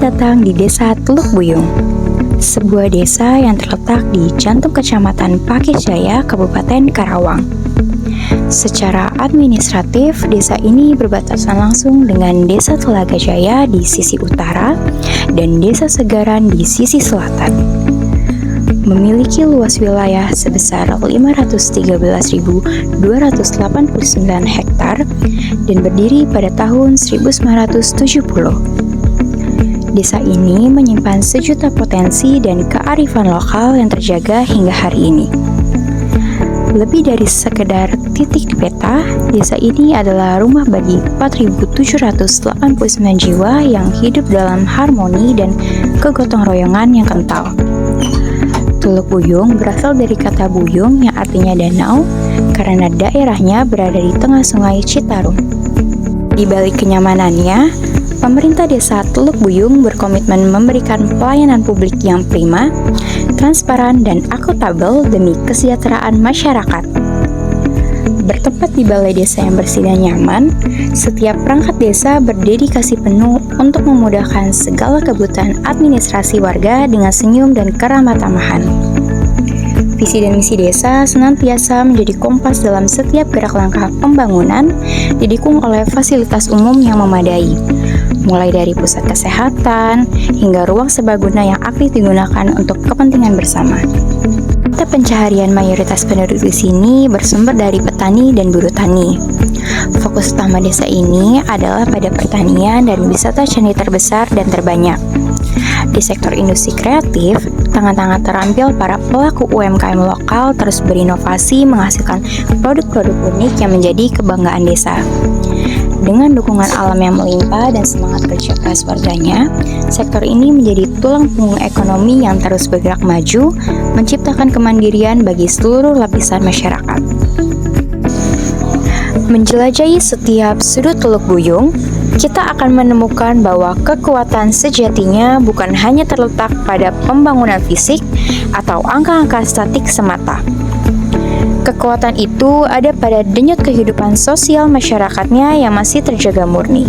datang di Desa Teluk Buyung, sebuah desa yang terletak di jantung Kecamatan Pakis Jaya, Kabupaten Karawang. Secara administratif, desa ini berbatasan langsung dengan Desa Telaga Jaya di sisi utara dan Desa Segaran di sisi selatan. Memiliki luas wilayah sebesar 513.289 hektar dan berdiri pada tahun 1970. Desa ini menyimpan sejuta potensi dan kearifan lokal yang terjaga hingga hari ini. Lebih dari sekedar titik di peta, desa ini adalah rumah bagi 4.789 jiwa yang hidup dalam harmoni dan kegotong royongan yang kental. Teluk Buyung berasal dari kata buyung yang artinya danau karena daerahnya berada di tengah sungai Citarum. Di balik kenyamanannya, pemerintah desa Teluk Buyung berkomitmen memberikan pelayanan publik yang prima, transparan, dan akuntabel demi kesejahteraan masyarakat. Bertempat di balai desa yang bersih dan nyaman, setiap perangkat desa berdedikasi penuh untuk memudahkan segala kebutuhan administrasi warga dengan senyum dan keramah tamahan. Visi dan misi desa senantiasa menjadi kompas dalam setiap gerak langkah pembangunan, didukung oleh fasilitas umum yang memadai, mulai dari pusat kesehatan hingga ruang serbaguna yang aktif digunakan untuk kepentingan bersama. Mata pencaharian mayoritas penduduk di sini bersumber dari petani dan buruh tani. Fokus utama desa ini adalah pada pertanian dan wisata candi terbesar dan terbanyak. Di sektor industri kreatif, tangan-tangan terampil para pelaku UMKM lokal terus berinovasi menghasilkan produk-produk unik yang menjadi kebanggaan desa. Dengan dukungan alam yang melimpah dan semangat kerja keras warganya, sektor ini menjadi tulang punggung ekonomi yang terus bergerak maju, menciptakan kemandirian bagi seluruh lapisan masyarakat. Menjelajahi setiap sudut Teluk Buyung, kita akan menemukan bahwa kekuatan sejatinya bukan hanya terletak pada pembangunan fisik atau angka-angka statik semata. Kekuatan itu ada pada denyut kehidupan sosial masyarakatnya yang masih terjaga murni.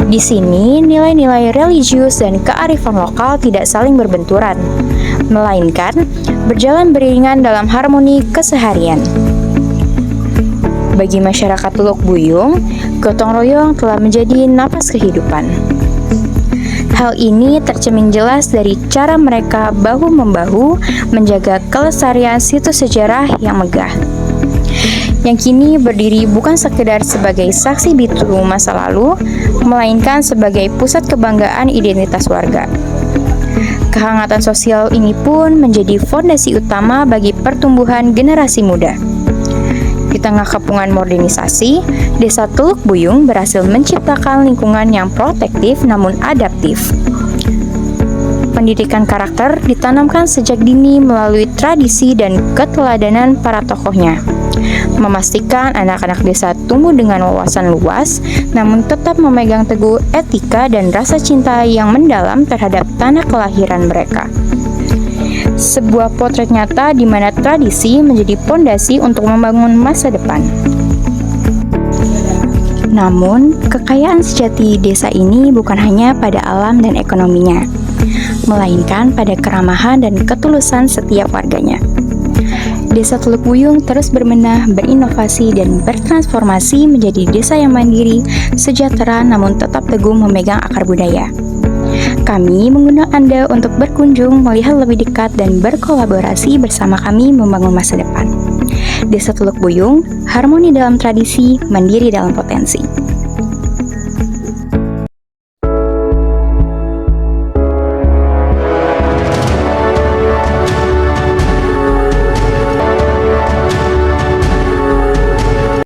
Di sini, nilai-nilai religius dan kearifan lokal tidak saling berbenturan, melainkan berjalan beriringan dalam harmoni keseharian. Bagi masyarakat Teluk Buyung, gotong royong telah menjadi napas kehidupan. Hal ini tercermin jelas dari cara mereka bahu-membahu menjaga kelestarian situs sejarah yang megah, yang kini berdiri bukan sekedar sebagai saksi bisu masa lalu, melainkan sebagai pusat kebanggaan identitas warga. Kehangatan sosial ini pun menjadi fondasi utama bagi pertumbuhan generasi muda. Di tengah kepungan modernisasi, Desa Teluk Buyung berhasil menciptakan lingkungan yang protektif namun adaptif. Pendidikan karakter ditanamkan sejak dini melalui tradisi dan keteladanan para tokohnya, memastikan anak-anak desa tumbuh dengan wawasan luas, namun tetap memegang teguh etika dan rasa cinta yang mendalam terhadap tanah kelahiran mereka. Sebuah potret nyata di mana tradisi menjadi pondasi untuk membangun masa depan. Namun, kekayaan sejati desa ini bukan hanya pada alam dan ekonominya, melainkan pada keramahan dan ketulusan setiap warganya. Desa Teluk Buyung terus berbenah, berinovasi, dan bertransformasi menjadi desa yang mandiri, sejahtera, namun tetap teguh memegang akar budaya. Kami mengundang Anda untuk berkunjung, melihat lebih dekat, dan berkolaborasi bersama kami membangun masa depan. Desa Teluk Buyung, harmoni dalam tradisi, mandiri dalam potensi.